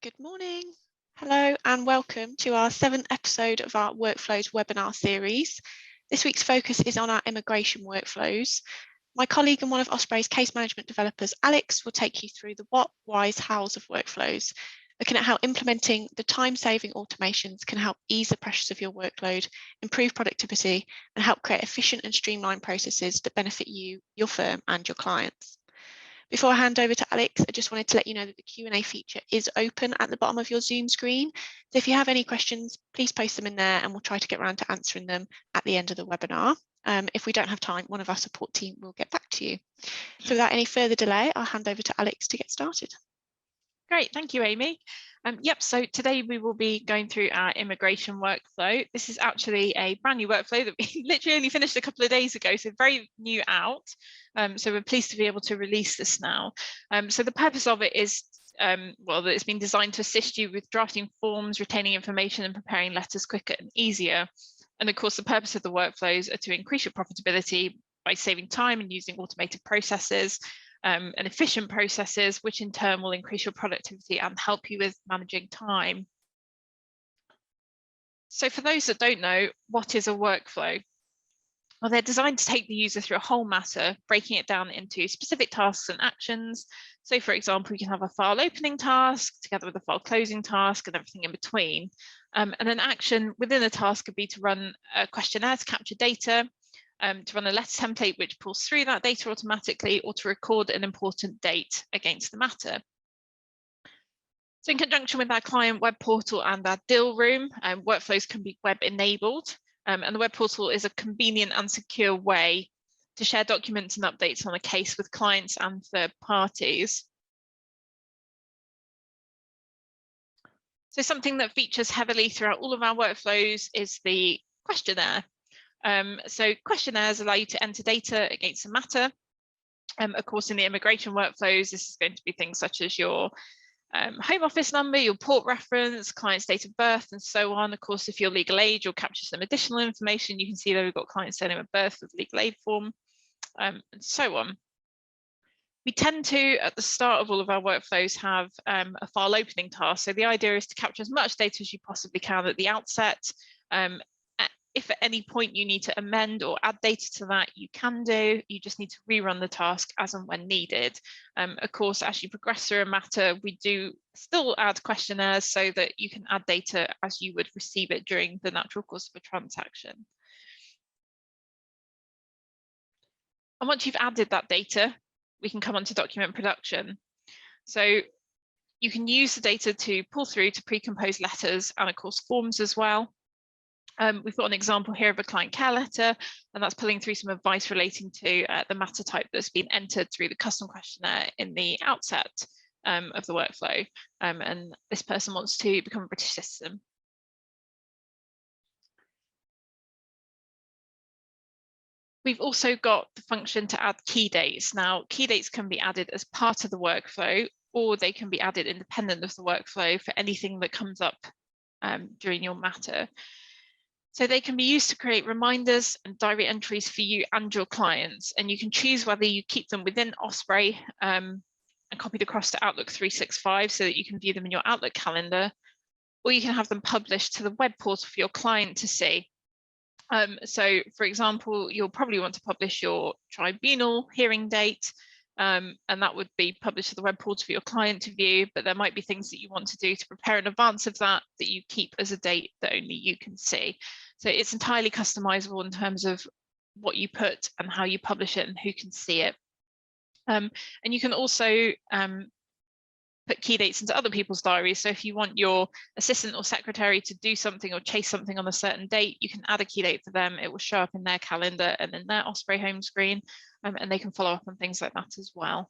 Good morning. Hello and welcome to our 7th episode of our Workflows webinar series. This week's focus is on our immigration workflows. My colleague and one of Osprey's case management developers, Alex, will take you through the what, whys, hows of workflows, looking at how implementing the time-saving automations can help ease the pressures of your workload, improve productivity, and help create efficient and streamlined processes that benefit you, your firm, and your clients. Before I hand over to Alex, I just wanted to let you know that the Q&A feature is open at the bottom of your Zoom screen. So if you have any questions, please post them in there and we'll try to get around to answering them at the end of the webinar. If we don't have time, one of our support team will get back to you. So without any further delay, I'll hand over to Alex to get started. Great, thank you, Amy. So today we will be going through our immigration workflow. This is actually a brand new workflow that we literally only finished a couple of days ago, so very new out. So we're pleased to be able to release this now. So the purpose of it is, that it's been designed to assist you with drafting forms, retaining information and preparing letters quicker and easier. And of course, the purpose of the workflows are to increase your profitability by saving time and using automated processes. And efficient processes, which in turn will increase your productivity and help you with managing time. So for those that don't know, what is a workflow? Well, they're designed to take the user through a whole matter, breaking it down into specific tasks and actions. So for example, you can have a file opening task together with a file closing task and everything in between. And an action within a task could be to run a questionnaire to capture data, to run a letter template which pulls through that data automatically, or to record an important date against the matter. So in conjunction with our client web portal and our deal room, workflows can be web enabled, and the web portal is a convenient and secure way to share documents and updates on a case with clients and third parties. So something that features heavily throughout all of our workflows is the questionnaire. So questionnaires allow you to enter data against a matter. Of course, in the immigration workflows, this is going to be things such as your home office number, your port reference, client's date of birth, and so on. Of course, if you're legal aid, you'll capture some additional information. You can see that we've got client's surname of birth with legal aid form, and so on. We tend to, at the start of all of our workflows, have a file opening task. So the idea is to capture as much data as you possibly can at the outset. If at any point you need to amend or add data to that, you can do. You just need to rerun the task as and when needed. Of course, as you progress through a matter, we do still add questionnaires so that you can add data as you would receive it during the natural course of a transaction. And once you've added that data, we can come on to document production. So you can use the data to pull through to pre-compose letters and of course forms as well. We've got an example here of a client care letter, and that's pulling through some advice relating to the matter type that's been entered through the custom questionnaire in the outset of the workflow. And this person wants to become a British citizen. We've also got the function to add key dates. Now, key dates can be added as part of the workflow, or they can be added independent of the workflow for anything that comes up during your matter. So they can be used to create reminders and diary entries for you and your clients, and you can choose whether you keep them within Osprey and copied across to Outlook 365 so that you can view them in your Outlook calendar, or you can have them published to the web portal for your client to see. So for example, you'll probably want to publish your tribunal hearing date, and that would be published to the web portal for your client to view, but there might be things that you want to do to prepare in advance of that you keep as a date that only you can see. So it's entirely customizable in terms of what you put and how you publish it and who can see it. And you can also put key dates into other people's diaries. So if you want your assistant or secretary to do something or chase something on a certain date, you can add a key date for them. It will show up in their calendar and in their Osprey home screen, and they can follow up on things like that as well.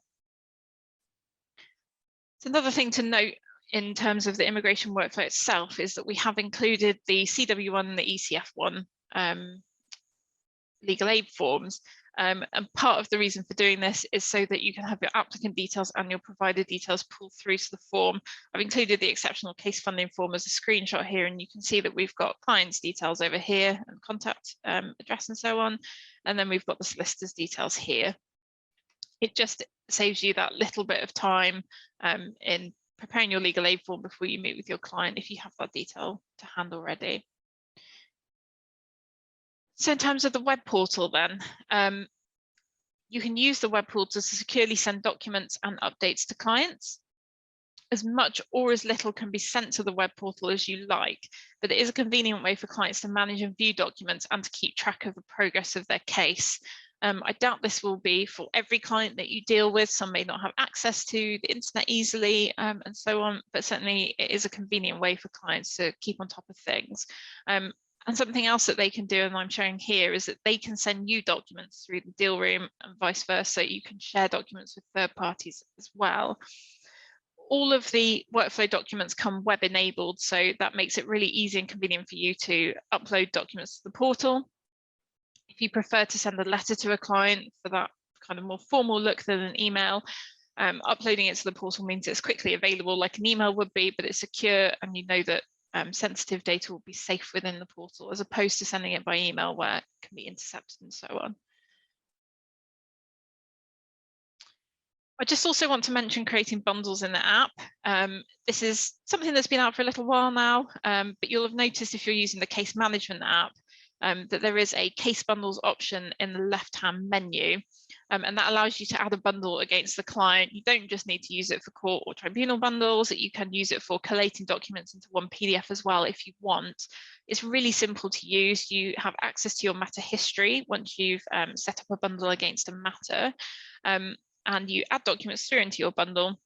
So another thing to note in terms of the immigration workflow itself is that we have included the CW1 and the ECF1 legal aid forms. And part of the reason for doing this is so that you can have your applicant details and your provider details pulled through to the form. I've included the exceptional case funding form as a screenshot here, and you can see that we've got clients' details over here and contact address and so on. And then we've got the solicitor's details here. It just saves you that little bit of time in preparing your legal aid form before you meet with your client if you have that detail to hand already. So in terms of the web portal then, you can use the web portal to securely send documents and updates to clients. As much or as little can be sent to the web portal as you like, but it is a convenient way for clients to manage and view documents and to keep track of the progress of their case. I doubt this will be for every client that you deal with. Some may not have access to the internet easily and so on, but certainly it is a convenient way for clients to keep on top of things. And something else that they can do, and I'm showing here, is that they can send you documents through the deal room and vice versa. You can share documents with third parties as well. All of the workflow documents come web enabled, so that makes it really easy and convenient for you to upload documents to the portal. If you prefer to send a letter to a client for that kind of more formal look than an email, uploading it to the portal means it's quickly available like an email would be, but it's secure and you know that sensitive data will be safe within the portal, as opposed to sending it by email where it can be intercepted and so on. I just also want to mention creating bundles in the app. This is something that's been out for a little while now, but you'll have noticed if you're using the case management app that there is a case bundles option in the left-hand menu, and that allows you to add a bundle against the client. You don't just need to use it for court or tribunal bundles, you can use it for collating documents into one PDF as well if you want. It's really simple to use. You have access to your matter history once you've set up a bundle against a matter. And you add documents through into your bundle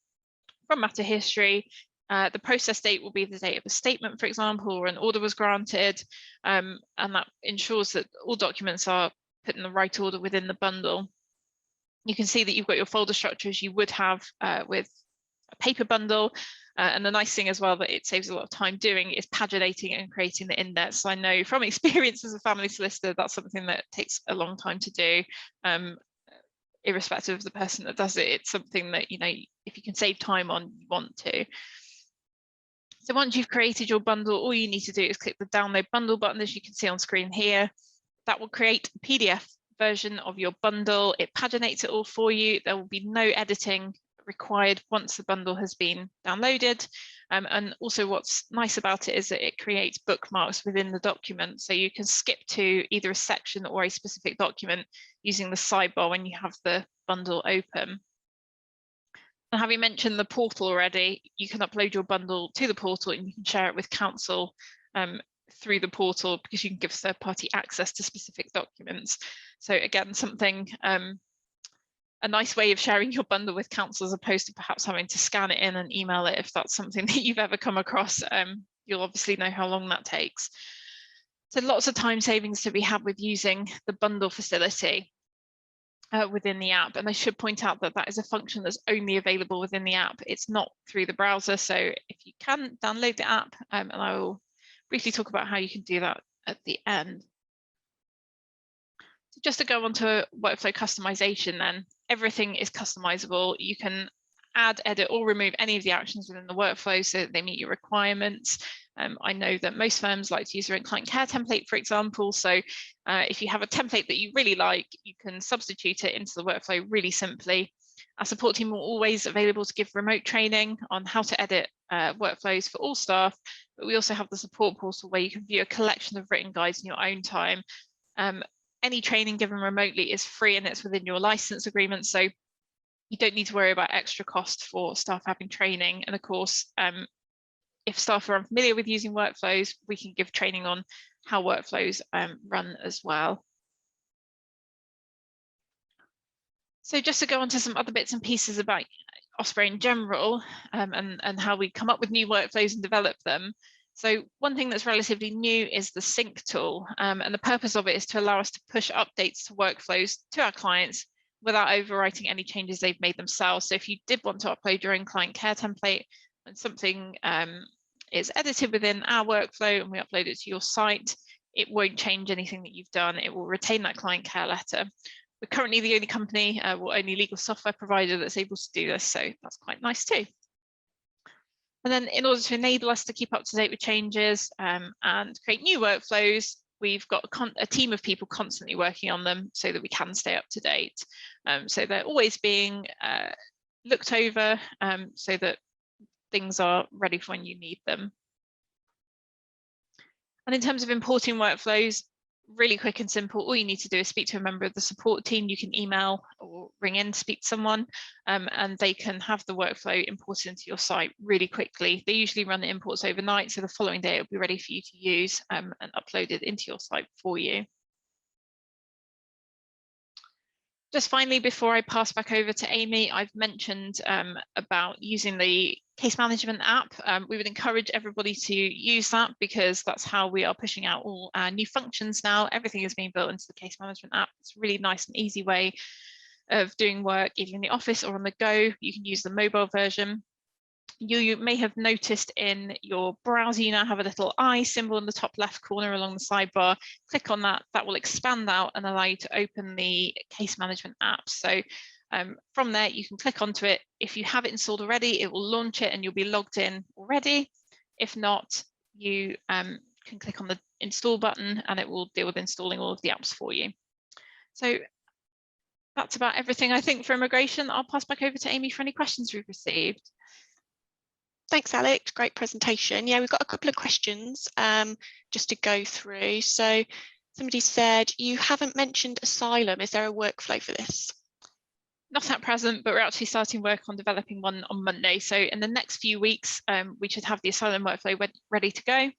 from matter history. The process date will be the date of a statement, for example, or an order was granted, and that ensures that all documents are put in the right order within the bundle. You can see that you've got your folder structure as you would have with a paper bundle, and the nice thing as well that it saves a lot of time doing is paginating and creating the indents. So I know from experience as a family solicitor, that's something that takes a long time to do. Irrespective of the person that does it, it's something that, you know, if you can save time on, you want to. So once you've created your bundle, all you need to do is click the download bundle button, as you can see on screen here. That will create a PDF version of your bundle. It paginates it all for you. There will be no editing required once the bundle has been downloaded. And also what's nice about it is that it creates bookmarks within the document. So you can skip to either a section or a specific document using the sidebar when you have the bundle open. And having mentioned the portal already, you can upload your bundle to the portal and you can share it with counsel through the portal, because you can give third-party access to specific documents. So again, something, a nice way of sharing your bundle with counsel, as opposed to perhaps having to scan it in and email it. If that's something that you've ever come across, you'll obviously know how long that takes. So lots of time savings to be had with using the bundle facility within the app. And I should point out that that is a function that's only available within the app. It's not through the browser. So if you can, download the app, and I will briefly talk about how you can do that at the end. So just to go on to workflow customization then, everything is customizable. You can add, edit, or remove any of the actions within the workflow so that they meet your requirements. I know that most firms like to use their own client care template, for example. So if you have a template that you really like, you can substitute it into the workflow really simply. Our support team are always available to give remote training on how to edit workflows for all staff, but we also have the support portal where you can view a collection of written guides in your own time. Any training given remotely is free and it's within your license agreement, so you don't need to worry about extra cost for staff having training. And of course, if staff are unfamiliar with using workflows, we can give training on how workflows run as well. So just to go on to some other bits and pieces about Osprey in general, and how we come up with new workflows and develop them. So one thing that's relatively new is the sync tool, and the purpose of it is to allow us to push updates to workflows to our clients without overwriting any changes they've made themselves. So if you did want to upload your own client care template and something is edited within our workflow and we upload it to your site, it won't change anything that you've done. It will retain that client care letter. We're currently the only company or only legal software provider that's able to do this, so that's quite nice too. And then in order to enable us to keep up to date with changes and create new workflows, we've got a team of people constantly working on them so that we can stay up to date. So they're always being looked over so that things are ready for when you need them. And in terms of importing workflows, really quick and simple. All you need to do is speak to a member of the support team. You can email or ring in, speak to someone, and they can have the workflow imported into your site really quickly. They usually run the imports overnight, so the following day it'll be ready for you to use and uploaded into your site for you. Just finally, before I pass back over to Amy, I've mentioned about using the case management app. We would encourage everybody to use that because that's how we are pushing out all our new functions now. Everything is being built into the case management app. It's a really nice and easy way of doing work, either in the office or on the go. You can use the mobile version. You may have noticed in your browser, you now have a little eye symbol in the top left corner along the sidebar. Click on that, that will expand out and allow you to open the case management app. So from there, you can click onto it. If you have it installed already, it will launch it and you'll be logged in already. If not, you can click on the install button and it will deal with installing all of the apps for you. So that's about everything, I think, for immigration. I'll pass back over to Amy for any questions we've received. Thanks, Alex. Great presentation. Yeah, we've got a couple of questions just to go through. So somebody said, you haven't mentioned asylum. Is there a workflow for this? Not at present, but we're actually starting work on developing one on Monday. So in the next few weeks, we should have the asylum workflow ready to go.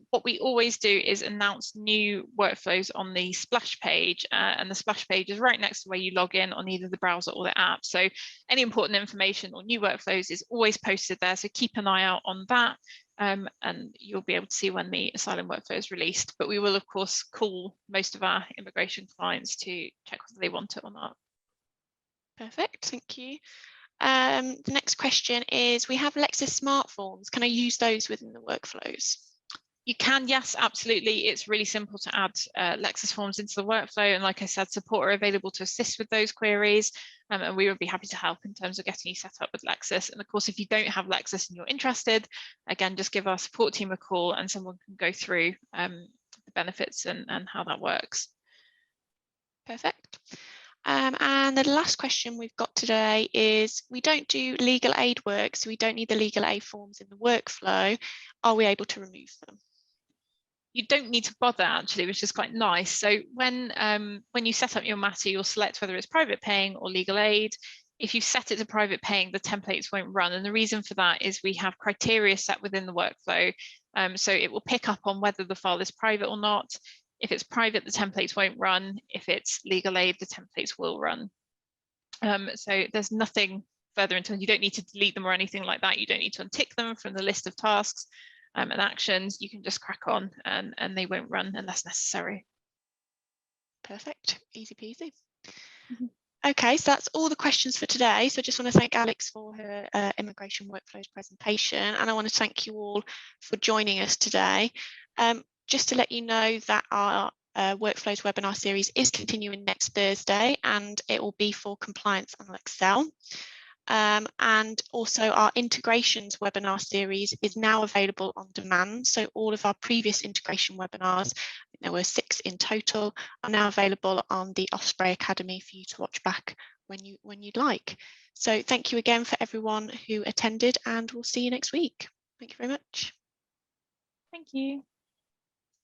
What we always do is announce new workflows on the splash page, and the splash page is right next to where you log in on either the browser or the app. So any important information or new workflows is always posted there. So keep an eye out on that, and you'll be able to see when the asylum workflow is released. But we will, of course, call most of our immigration clients to check whether they want it or not. Perfect, thank you. The next question is, we have Lexis Smart Forms. Can I use those within the workflows? You can, yes, absolutely. It's really simple to add Lexis forms into the workflow. And like I said, support are available to assist with those queries. And we would be happy to help in terms of getting you set up with Lexis. And of course, if you don't have Lexis and you're interested, again, just give our support team a call and someone can go through the benefits and how that works. Perfect. And the last question we've got today is, we don't do legal aid work, so we don't need the legal aid forms in the workflow. Are we able to remove them? You don't need to bother, actually, which is quite nice. So when you set up your matter, you'll select whether it's private paying or legal aid. If you set it to private paying, the templates won't run. And the reason for that is we have criteria set within the workflow. So it will pick up on whether the file is private or not. If it's private, the templates won't run. If it's legal aid, the templates will run. So there's nothing further into it. You don't need to delete them or anything like that. You don't need to untick them from the list of tasks and actions. You can just crack on and they won't run unless necessary. Perfect, easy peasy. Mm-hmm. Okay, so that's all the questions for today. So I just want to thank Alex for her immigration workflows presentation, and I want to thank you all for joining us today. Just to let you know that our workflows webinar series is continuing next Thursday, and it will be for compliance and Excel. And also our integrations webinar series is now available on demand. So all of our previous integration webinars, there were 6 in total, are now available on the Osprey Academy for you to watch back when you'd like. So thank you again for everyone who attended, and we'll see you next week. Thank you very much. Thank you.